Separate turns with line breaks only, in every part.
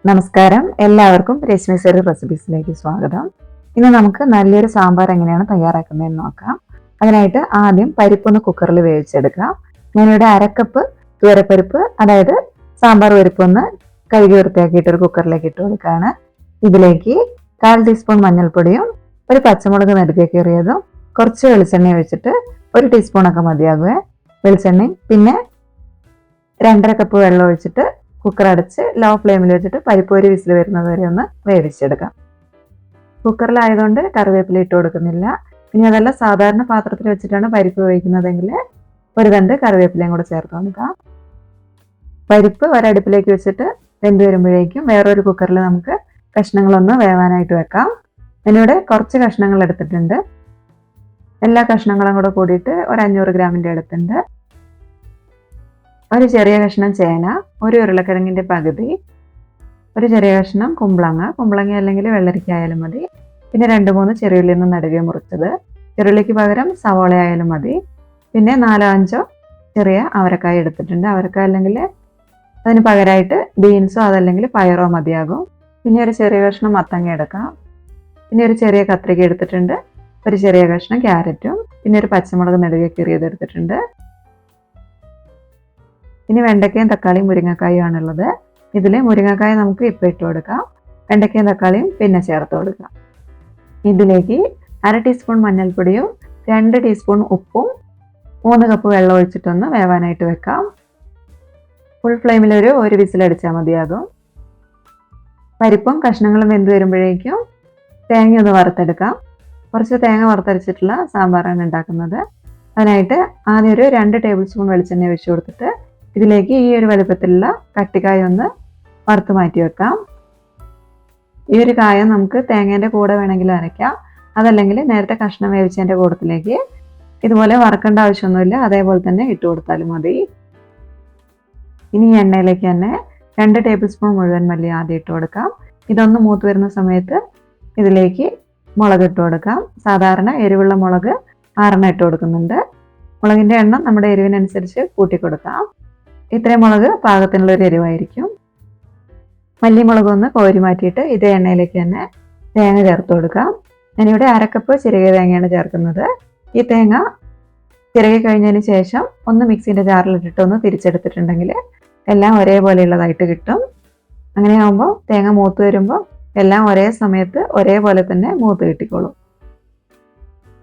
നമസ്കാരം, എല്ലാവർക്കും രശ്മി റെസിപ്പീസിലേക്ക് സ്വാഗതം. ഇന്ന് നമുക്ക് നല്ലൊരു സാമ്പാർ എങ്ങനെയാണ് തയ്യാറാക്കുന്നതെന്ന് നോക്കാം. അതിനായിട്ട് ആദ്യം പരിപ്പൊന്ന് കുക്കറിൽ വേവിച്ചെടുക്കാം. ഞാനിവിടെ അരക്കപ്പ് തുവരപ്പരിപ്പ്, അതായത് സാമ്പാർ പരിപ്പൊന്ന് കഴുകി വൃത്തിയാക്കിയിട്ട് ഒരു കുക്കറിലേക്ക് ഇട്ട് കൊടുക്കുകയാണ്. ഇതിലേക്ക് 1/4 ടീസ്പൂൺ മഞ്ഞൾപ്പൊടിയും ഒരു പച്ചമുളക് നെടുകെ കീറിയതും കുറച്ച് വെളിച്ചെണ്ണ ഒഴിച്ചിട്ട് 1 ടീസ്പൂണൊക്കെ മതിയാകുക വെളിച്ചെണ്ണയും, പിന്നെ 2.5 കപ്പ് വെള്ളം ഒഴിച്ചിട്ട് കുക്കർ അടച്ച് ലോ ഫ്ലെയിമിൽ വെച്ചിട്ട് പരിപ്പ് ഒരു വിസിൽ വരുന്നത് വരെ ഒന്ന് വേവിച്ചെടുക്കാം. കുക്കറിലായതുകൊണ്ട് കറിവേപ്പില ഇട്ട് കൊടുക്കുന്നില്ല. ഇനി അതല്ല സാധാരണ പാത്രത്തിൽ വെച്ചിട്ടാണ് പരിപ്പ് വേവിക്കുന്നതെങ്കിൽ ഒരു തണ്ട് കറിവേപ്പിലയും കൂടെ ചേർത്ത് കൊടുക്കാം. പരിപ്പ് ഒരടുപ്പിലേക്ക് വെച്ചിട്ട് വെന്ത് വരുമ്പോഴേക്കും വേറൊരു കുക്കറിൽ നമുക്ക് കഷ്ണങ്ങളൊന്ന് വേവാനായിട്ട് വെക്കാം. ഞാനിവിടെ കുറച്ച് കഷ്ണങ്ങൾ എടുത്തിട്ടുണ്ട്. എല്ലാ കഷ്ണങ്ങളും കൂടെ കൂടിയിട്ട് ഒരു 500 ഗ്രാമിൻ്റെ എടുത്തിട്ടുണ്ട്. ഒരു ചെറിയ കഷ്ണം ചേന, ഒരു ഉരുളക്കിഴങ്ങിൻ്റെ പകുതി, ഒരു ചെറിയ കഷ്ണം കുമ്പളങ്ങ അല്ലെങ്കിൽ വെള്ളരിക്ക ആയാലും മതി, പിന്നെ 2-3 ചെറിയുള്ളി ഒന്ന് നടുകെ മുറിച്ചത്, ചെറുള്ളിക്ക് പകരം സവോള ആയാലും മതി, പിന്നെ 4-5 ചെറിയ അവരക്കായ എടുത്തിട്ടുണ്ട്. അവരക്കായ അല്ലെങ്കിൽ അതിന് പകരമായിട്ട് ബീൻസോ അതല്ലെങ്കിൽ പയറോ മതിയാകും. പിന്നെ ഒരു ചെറിയ കഷ്ണം മത്തങ്ങ എടുക്കാം. പിന്നെ ഒരു ചെറിയ കത്രിക എടുത്തിട്ടുണ്ട്, ഒരു ചെറിയ കഷ്ണം ക്യാരറ്റും, പിന്നെ ഒരു പച്ചമുളക് നെടുകെ കീറിയത് എടുത്തിട്ടുണ്ട്. ഇനി വെണ്ടയ്ക്കയും തക്കാളിയും മുരിങ്ങക്കായും ആണുള്ളത്. ഇതിൽ മുരിങ്ങക്കായ നമുക്ക് ഇപ്പോൾ ഇട്ട് കൊടുക്കാം, വെണ്ടയ്ക്കയും തക്കാളിയും പിന്നെ ചേർത്ത് കൊടുക്കാം. ഇതിലേക്ക് 1/2 ടീസ്പൂൺ മഞ്ഞൾപ്പൊടിയും 2 ടീസ്പൂൺ ഉപ്പും 3 കപ്പ് വെള്ളം ഒഴിച്ചിട്ടൊന്ന് വേവാനായിട്ട് വെക്കാം. ഫുൾ ഫ്ലെയിമിൽ ഒരു വിസിലടിച്ചാൽ മതിയാകും. പരിപ്പും കഷ്ണങ്ങളും വെന്ത് വരുമ്പോഴേക്കും തേങ്ങ ഒന്ന് വറുത്തെടുക്കാം. കുറച്ച് തേങ്ങ വറുത്തരച്ചിട്ടുള്ള സാമ്പാറാണ് ഉണ്ടാക്കുന്നത്. അതിനായിട്ട് ആദ്യം ഒരു 2 ടേബിൾ സ്പൂൺ വെളിച്ചെണ്ണ ഒഴിച്ചു കൊടുത്തിട്ട് ഇതിലേക്ക് ഈ ഒരു വലുപ്പത്തിലുള്ള കട്ടിക്കായ ഒന്ന് വറുത്ത് മാറ്റി വെക്കാം. ഈ ഒരു കായം നമുക്ക് തേങ്ങേൻ്റെ കൂടെ വേണമെങ്കിൽ അരയ്ക്കാം, അതല്ലെങ്കിൽ നേരത്തെ കഷ്ണം വേവിച്ചതിൻ്റെ കൂടത്തിലേക്ക് ഇതുപോലെ വറക്കേണ്ട ആവശ്യമൊന്നുമില്ല, അതേപോലെ തന്നെ ഇട്ട് കൊടുത്താലും മതി. ഇനി ഈ എണ്ണയിലേക്ക് തന്നെ 2 ടേബിൾ സ്പൂൺ മുഴുവൻ മല്ലി ആദ്യം ഇട്ട് കൊടുക്കാം. ഇതൊന്ന് മൂത്ത് വരുന്ന സമയത്ത് ഇതിലേക്ക് മുളക് ഇട്ട് കൊടുക്കാം. സാധാരണ എരിവുള്ള മുളക് 6 ഇട്ട് കൊടുക്കുന്നുണ്ട്. മുളകിൻ്റെ എണ്ണം നമ്മുടെ എരിവിനനുസരിച്ച് കൂട്ടി കൊടുക്കാം. ഇത്രയും മുളക് പാകത്തിനുള്ളൊരു എരിവായിരിക്കും. മല്ലിമുളക് ഒന്ന് കോരി മാറ്റിയിട്ട് ഇതേ എണ്ണയിലേക്ക് തന്നെ തേങ്ങ ചേർത്ത് കൊടുക്കാം. ഞാനിവിടെ 1/2 കപ്പ് ചിരകിയ തേങ്ങയാണ് ചേർക്കുന്നത്. ഈ തേങ്ങ ചിരകി കഴിഞ്ഞതിന് ശേഷം ഒന്ന് മിക്സിൻ്റെ ജാറിലിട്ടിട്ട് ഒന്ന് തിരിച്ചെടുത്തിട്ടുണ്ടെങ്കിൽ എല്ലാം ഒരേപോലെയുള്ളതായിട്ട് കിട്ടും. അങ്ങനെയാകുമ്പോൾ തേങ്ങ മൂത്ത് വരുമ്പോൾ എല്ലാം ഒരേ സമയത്ത് ഒരേപോലെ തന്നെ മൂത്ത് കിട്ടിക്കോളും.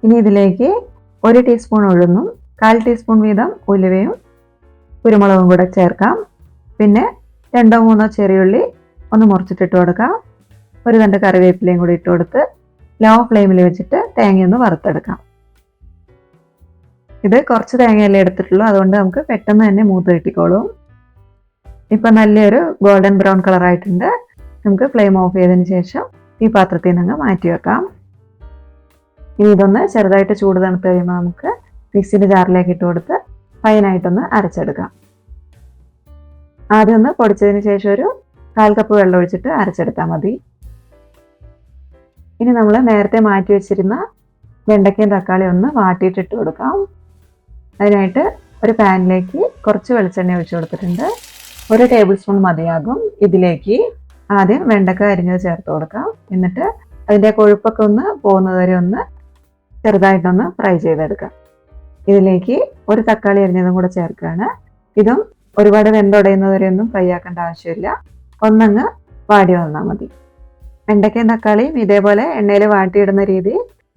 ഇനി ഇതിലേക്ക് 1 ടീസ്പൂൺ ഉഴുന്നും 1/4 ടീസ്പൂൺ വീതം ഉലുവയും കുരുമുളകും കൂടെ ചേർക്കാം. പിന്നെ 2-3 ചെറിയുള്ളി ഒന്ന് മുറിച്ചിട്ടിട്ട് കൊടുക്കാം. ഒരു തണ്ട് കറിവേപ്പിലയും കൂടി ഇട്ട് കൊടുത്ത് ലോ ഫ്ലെയിമിൽ വെച്ചിട്ട് തേങ്ങയൊന്ന് വറുത്തെടുക്കാം. ഇത് കുറച്ച് തേങ്ങയല്ലേ എടുത്തിട്ടുള്ളൂ, അതുകൊണ്ട് നമുക്ക് പെട്ടെന്ന് തന്നെ മൂത്ത് കിട്ടിക്കോളും. ഇപ്പം നല്ലൊരു ഗോൾഡൻ ബ്രൗൺ കളറായിട്ടുണ്ട്. നമുക്ക് ഫ്ലെയിം ഓഫ് ചെയ്തതിന് ശേഷം ഈ പാത്രത്തിൽ നിന്ന് മാറ്റി വെക്കാം. ഇനി ഇതൊന്ന് ചെറുതായിട്ട് ചൂട് തണുത്ത് കഴിയുമ്പോൾ നമുക്ക് മിക്സിൻ്റെ ജാറിലേക്ക് ഇട്ട് കൊടുത്ത് ഫൈനായിട്ടൊന്ന് അരച്ചെടുക്കാം. ആദ്യം ഒന്ന് പൊടിച്ചതിന് ശേഷം ഒരു 1/4 കപ്പ് വെള്ളം ഒഴിച്ചിട്ട് അരച്ചെടുത്താൽ മതി. ഇനി നമ്മൾ നേരത്തെ മാറ്റി വെച്ചിരുന്ന വെണ്ടയ്ക്കയും തക്കാളിയും ഒന്ന് വാട്ടിയിട്ടിട്ട് കൊടുക്കാം. അതിനായിട്ട് ഒരു പാനിലേക്ക് കുറച്ച് വെളിച്ചെണ്ണ ഒഴിച്ചു കൊടുത്തിട്ടുണ്ട്. 1 ടേബിൾ സ്പൂൺ മതിയാകും. ഇതിലേക്ക് ആദ്യം വെണ്ടക്ക അരിഞ്ഞത് ചേർത്ത് കൊടുക്കാം. എന്നിട്ട് അതിൻ്റെ കൊഴുപ്പൊക്കെ ഒന്ന് പോകുന്നത് വരെ ഒന്ന് ചെറുതായിട്ടൊന്ന് ഫ്രൈ ചെയ്തെടുക്കാം. ഇതിലേക്ക് ഒരു തക്കാളി അരിഞ്ഞതും കൂടെ ചേർക്കുകയാണ്. ഇതും ഒരുപാട് വെന്തുടയുന്നത് വരെ ഒന്നും ഫ്രൈ ആക്കേണ്ട ആവശ്യമില്ല, ഒന്നങ്ങ് വാടി വന്നാൽ മതി. വെണ്ടയ്ക്കയും തക്കാളിയും ഇതേപോലെ എണ്ണയിൽ വാട്ടിയിടുന്ന രീതി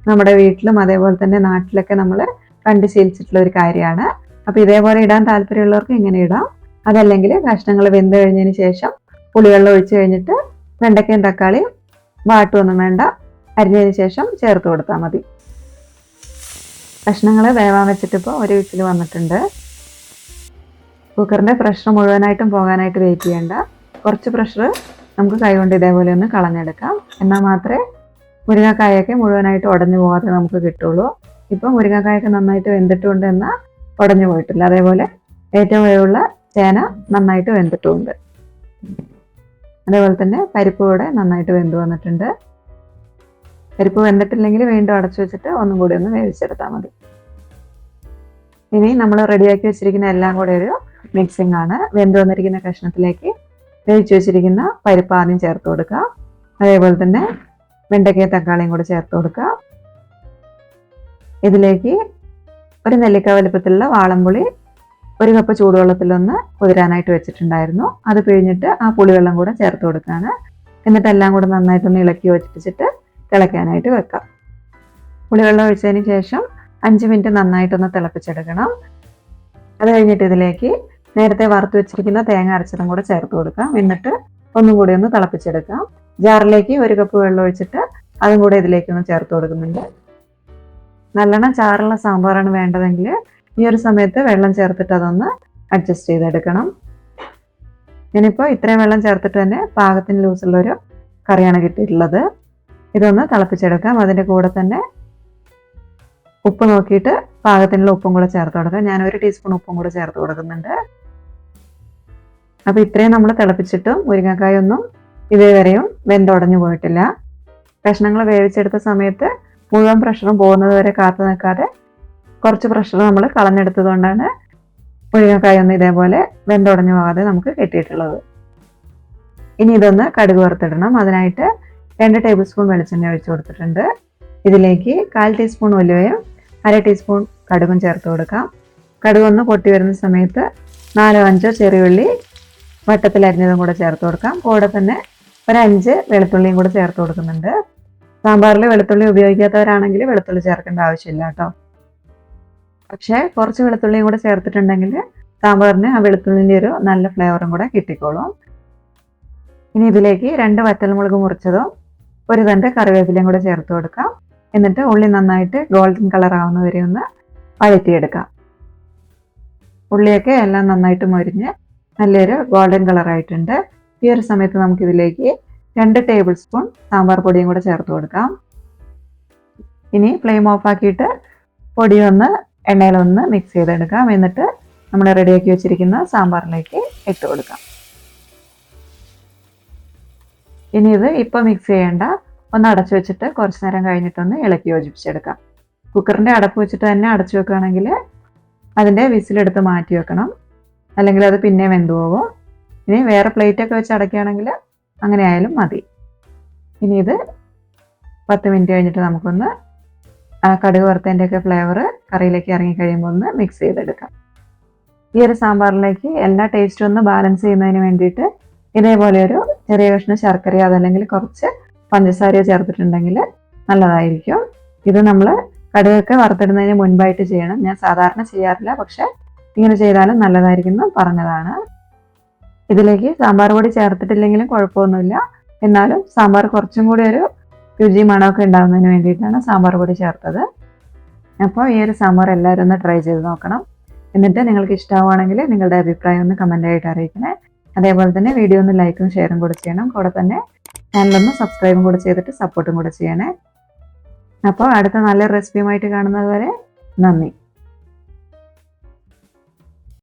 നമ്മുടെ വീട്ടിലും അതേപോലെ തന്നെ നാട്ടിലൊക്കെ നമ്മൾ കണ്ട് ശീലിച്ചിട്ടുള്ള ഒരു കാര്യമാണ്. അപ്പോൾ ഇതേപോലെ ഇടാൻ താല്പര്യമുള്ളവർക്ക് ഇങ്ങനെ ഇടാം. അതല്ലെങ്കിൽ കഷ്ണങ്ങൾ വെന്ത് കഴിഞ്ഞതിന് ശേഷം പുളിവെള്ളം ഒഴിച്ച് കഴിഞ്ഞിട്ട് വെണ്ടയ്ക്കയും തക്കാളിയും വാട്ടുമൊന്നും വേണ്ട, അരിഞ്ഞതിന് ശേഷം ചേർത്ത് കൊടുത്താൽ മതി. കഷ്ണങ്ങൾ വേവാൻ വെച്ചിട്ടിപ്പോൾ ഒരു വിസിൽ വന്നിട്ടുണ്ട്. കുക്കറിൻ്റെ പ്രഷർ മുഴുവനായിട്ടും പോകാനായിട്ട് വെയിറ്റ് ചെയ്യേണ്ട. കുറച്ച് പ്രഷർ നമുക്ക് കൈകൊണ്ട് ഇതേപോലെ ഒന്ന് കളഞ്ഞെടുക്കാം. എന്നാൽ മാത്രമേ മുരിങ്ങക്കായൊക്കെ മുഴുവനായിട്ട് ഉടഞ്ഞു പോകാതെ നമുക്ക് കിട്ടുള്ളൂ. ഇപ്പം മുരിങ്ങക്കായൊക്കെ നന്നായിട്ട് വെന്തിട്ടുണ്ട്, എന്നാൽ ഉടഞ്ഞു പോയിട്ടില്ല. അതേപോലെ ഏറ്റവും വേവുള്ള ചേന നന്നായിട്ട് വെന്തിട്ടുമുണ്ട്. അതേപോലെ തന്നെ പരിപ്പ് കൂടെ നന്നായിട്ട് വെന്ത് വന്നിട്ടുണ്ട്. പരിപ്പ് വെന്തിട്ടില്ലെങ്കിൽ വീണ്ടും അടച്ചു വെച്ചിട്ട് ഒന്നും കൂടി ഒന്ന് വേവിച്ചെടുത്താൽ മതി. ഇനി നമ്മൾ റെഡിയാക്കി വെച്ചിരിക്കുന്ന എല്ലാം കൂടെ ഒരു മിക്സിംഗ് ആണ്. വെന്ത് വന്നിരിക്കുന്ന കഷ്ണത്തിലേക്ക് വേവിച്ച് വെച്ചിരിക്കുന്ന പരിപ്പ് ആദ്യം ചേർത്ത് കൊടുക്കുക. അതേപോലെ തന്നെ വെണ്ടയ്ക്കയും തക്കാളിയും കൂടെ ചേർത്ത് കൊടുക്കുക. ഇതിലേക്ക് ഒരു നെല്ലിക്ക വലുപ്പത്തിലുള്ള വാളംപുളി 1 കപ്പ് ചൂടുവെള്ളത്തിലൊന്ന് കുതിരാനായിട്ട് വെച്ചിട്ടുണ്ടായിരുന്നു. അത് പിഴിഞ്ഞിട്ട് ആ പുളിവെള്ളം കൂടെ ചേർത്ത് കൊടുക്കുകയാണ്. എന്നിട്ട് എല്ലാം കൂടെ നന്നായിട്ടൊന്ന് ഇളക്കി വെച്ചിട്ട് തിളയ്ക്കാനായിട്ട് വെക്കാം. പുളിവെള്ളം ഒഴിച്ചതിന് ശേഷം 5 മിനിറ്റ് നന്നായിട്ടൊന്ന് തിളപ്പിച്ചെടുക്കണം. അത് കഴിഞ്ഞിട്ട് ഇതിലേക്ക് നേരത്തെ വറുത്ത് വെച്ചിരിക്കുന്ന തേങ്ങ അരച്ചതും കൂടെ ചേർത്ത് കൊടുക്കാം. എന്നിട്ട് ഒന്നും കൂടി ഒന്ന് തിളപ്പിച്ചെടുക്കാം. ജാറിലേക്ക് 1 കപ്പ് വെള്ളം ഒഴിച്ചിട്ട് അതും കൂടെ ഇതിലേക്ക് ഒന്ന് ചേർത്ത് കൊടുക്കുന്നുണ്ട്. നല്ലോണം ചാറുള്ള സാമ്പാറാണ് വേണ്ടതെങ്കിൽ ഈ ഒരു സമയത്ത് വെള്ളം ചേർത്തിട്ട് അതൊന്ന് അഡ്ജസ്റ്റ് ചെയ്തെടുക്കണം. ഞാനിപ്പോൾ ഇത്രയും വെള്ളം ചേർത്തിട്ട് തന്നെ പാകത്തിന് ലൂസുള്ളൊരു കറിയാണ് കിട്ടിയിട്ടുള്ളത്. ഇതൊന്ന് തിളപ്പിച്ചെടുക്കാം. അതിൻ്റെ കൂടെ തന്നെ ഉപ്പ് നോക്കിയിട്ട് പാകത്തിനുള്ള ഉപ്പും കൂടെ ചേർത്ത് കൊടുക്കാം. ഞാൻ 1 ടീസ്പൂൺ ഉപ്പും കൂടെ ചേർത്ത് കൊടുക്കുന്നുണ്ട്. അപ്പോൾ ഇത്രയും നമ്മൾ തിളപ്പിച്ചിട്ടും മുരിങ്ങക്കായൊന്നും ഇതേവരെയും വെന്തുടഞ്ഞു പോയിട്ടില്ല. കഷ്ണങ്ങൾ വേവിച്ചെടുത്ത സമയത്ത് മുഴുവൻ പ്രഷറും പോകുന്നത് വരെ കാത്തു നിൽക്കാതെ കുറച്ച് പ്രഷർ നമ്മൾ കളഞ്ഞെടുത്തത് കൊണ്ടാണ് മുരിങ്ങക്കായൊന്നും ഇതേപോലെ വെന്തുടഞ്ഞു പോകാതെ നമുക്ക് കിട്ടിയിട്ടുള്ളത്. ഇനി ഇതൊന്ന് കടുക് വറുത്തിടണം. അതിനായിട്ട് 2 ടേബിൾ സ്പൂൺ വെളിച്ചെണ്ണ ഒഴിച്ചു കൊടുത്തിട്ടുണ്ട്. ഇതിലേക്ക് 1/4 ടീസ്പൂൺ ഉലുവയും 1/2 ടീസ്പൂൺ കടുകും ചേർത്ത് കൊടുക്കാം. കടുകൊന്ന് പൊട്ടി വരുന്ന സമയത്ത് 4-5 ചെറിയുള്ളി വട്ടത്തിൽ അരിഞ്ഞതും കൂടെ ചേർത്ത് കൊടുക്കാം. കൂടെ തന്നെ 5 വെളുത്തുള്ളിയും കൂടെ ചേർത്ത് കൊടുക്കുന്നുണ്ട്. സാമ്പാറിൽ വെളുത്തുള്ളി ഉപയോഗിക്കാത്തവരാണെങ്കിൽ വെളുത്തുള്ളി ചേർക്കേണ്ട ആവശ്യമില്ല കേട്ടോ. പക്ഷേ കുറച്ച് വെളുത്തുള്ളിയും കൂടെ ചേർത്തിട്ടുണ്ടെങ്കിൽ സാമ്പാറിന് ആ വെളുത്തുള്ളിൻ്റെ ഒരു നല്ല ഫ്ലേവറും കൂടെ കിട്ടിക്കോളും. ഇനി ഇതിലേക്ക് 2 വറ്റൽമുളക് മുറിച്ചതും 1 തണ്ട് കറിവേപ്പിലയും കൂടെ ചേർത്ത് കൊടുക്കാം. എന്നിട്ട് ഉള്ളി നന്നായിട്ട് ഗോൾഡൻ കളർ ആവുന്നവരെ ഒന്ന് വഴറ്റിയെടുക്കാം. ഉള്ളിയൊക്കെ എല്ലാം നന്നായിട്ട് മൊരിഞ്ഞ് നല്ലൊരു ഗോൾഡൻ കളർ ആയിട്ടുണ്ട്. ഈ ഒരു സമയത്ത് നമുക്കിതിലേക്ക് 2 ടേബിൾ സ്പൂൺ സാമ്പാർ പൊടിയും കൂടെ ചേർത്ത് കൊടുക്കാം. ഇനി ഫ്ലെയിം ഓഫ് ആക്കിയിട്ട് പൊടിയൊന്ന് എണ്ണയിലൊന്ന് മിക്സ് ചെയ്തെടുക്കാം. എന്നിട്ട് നമ്മൾ റെഡിയാക്കി വെച്ചിരിക്കുന്ന സാമ്പാറിലേക്ക് ഇട്ട് കൊടുക്കാം. ഇനി ഇത് ഇപ്പോൾ മിക്സ് ചെയ്യേണ്ട, ഒന്ന് അടച്ചു വെച്ചിട്ട് കുറച്ച് നേരം കഴിഞ്ഞിട്ടൊന്ന് ഇളക്കി യോജിപ്പിച്ചെടുക്കാം. കുക്കറിൻ്റെ അടപ്പ് വെച്ചിട്ട് തന്നെ അടച്ചു വെക്കുകയാണെങ്കിൽ അതിൻ്റെ വിസിലെടുത്ത് മാറ്റി വെക്കണം, അല്ലെങ്കിൽ അത് പിന്നെ വെന്ത് പോകും. ഇനി വേറെ പ്ലേറ്റൊക്കെ വെച്ച് അടയ്ക്കുകയാണെങ്കിൽ അങ്ങനെ ആയാലും മതി. ഇനി ഇത് 10 മിനിറ്റ് കഴിഞ്ഞിട്ട് നമുക്കൊന്ന് കടുക് വറുത്തതിൻ്റെയൊക്കെ ഫ്ലേവർ കറിയിലേക്ക് ഇറങ്ങിക്കഴിയുമ്പോൾ ഒന്ന് മിക്സ് ചെയ്തെടുക്കാം. ഈ ഒരു സാമ്പാറിലേക്ക് എല്ലാ ടേസ്റ്റും ഒന്ന് ബാലൻസ് ചെയ്യുന്നതിന് വേണ്ടിയിട്ട് ഇതേപോലെ ഒരു ചെറിയ കഷ്ണം ശർക്കരയോ അതല്ലെങ്കിൽ കുറച്ച് പഞ്ചസാരയോ ചേർത്തിട്ടുണ്ടെങ്കിൽ നല്ലതായിരിക്കും. ഇത് നമ്മൾ കടുകൊക്കെ വറുത്തിടുന്നതിന് മുൻപായിട്ട് ചെയ്യണം. ഞാൻ സാധാരണ ചെയ്യാറില്ല, പക്ഷെ ഇങ്ങനെ ചെയ്താലും നല്ലതായിരിക്കും പറഞ്ഞതാണ്. ഇതിലേക്ക് സാമ്പാർ പൊടി ചേർത്തിട്ടില്ലെങ്കിലും കുഴപ്പമൊന്നുമില്ല. എന്നാലും സാമ്പാർ കുറച്ചും കൂടി ഒരു രുചി മണമൊക്കെ ഉണ്ടാകുന്നതിന് വേണ്ടിയിട്ടാണ് സാമ്പാർ പൊടി ചേർത്തത്. അപ്പോൾ ഈ ഒരു സാമ്പാർ എല്ലാവരും ഒന്ന് ട്രൈ ചെയ്ത് നോക്കണം. എന്നിട്ട് നിങ്ങൾക്ക് ഇഷ്ടമാവുകയാണെങ്കിൽ നിങ്ങളുടെ അഭിപ്രായം ഒന്ന് കമൻ്റായിട്ട് അറിയിക്കണേ. അതേപോലെ തന്നെ വീഡിയോ ഒന്ന് ലൈക്കും ഷെയറും കൂടെ ചെയ്യണം. കൂടെ തന്നെ ചാനലൊന്ന് സബ്സ്ക്രൈബും കൂടെ ചെയ്തിട്ട് സപ്പോർട്ടും കൂടെ ചെയ്യണേ. അപ്പോൾ അടുത്ത നല്ല റെസിപ്പിയുമായിട്ട് കാണുന്നത് വരെ നന്ദി.